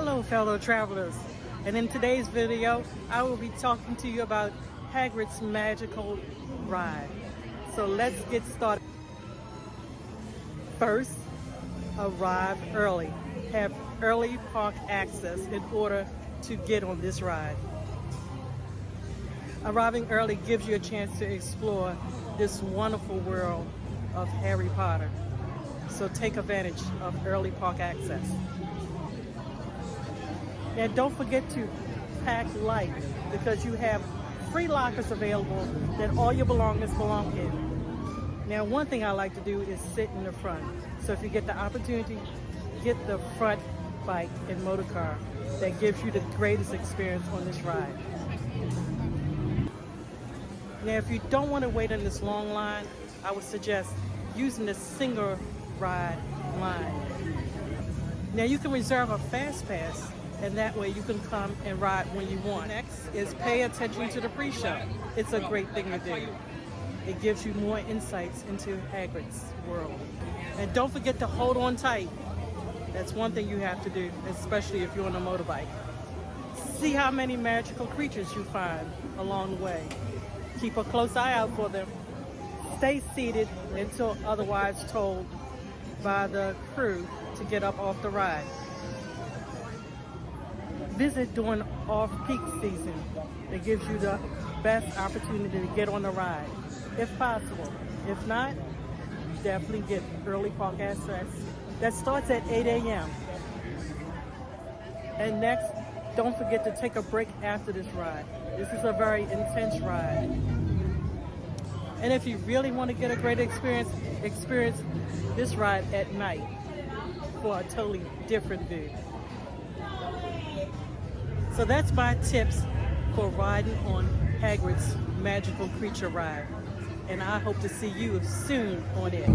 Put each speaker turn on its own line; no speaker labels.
Hello fellow travelers, and in today's video I will be talking to you about Hagrid's magical ride. So let's get started. First, arrive early. Have early park access in order to get on this ride. Arriving early gives you a chance to explore this wonderful world of Harry Potter. So take advantage of early park access. Now don't forget to pack light because you have free lockers available that all your belongings belong in. Now one thing I like to do is sit in the front. So if you get the opportunity, get the front bike and motor car. That gives you the greatest experience on this ride. Now if you don't want to wait in this long line, I would suggest using the single ride line. Now you can reserve a fast pass, and that way you can come and ride when you want. Next is pay attention to the pre-show. It's a great thing to do. It gives you more insights into Hagrid's world. And don't forget to hold on tight. That's one thing you have to do, especially if you're on a motorbike. See how many magical creatures you find along the way. Keep a close eye out for them. Stay seated until otherwise told by the crew to get up off the ride. Visit during off-peak season. It gives you the best opportunity to get on the ride, if possible. If not, definitely get early park access. That starts at 8 a.m. And next, don't forget to take a break after this ride. This is a very intense ride. And if you really want to get a great experience this ride at night for a totally different view. So that's my tips for riding on Hagrid's magical creature ride. And I hope to see you soon on it.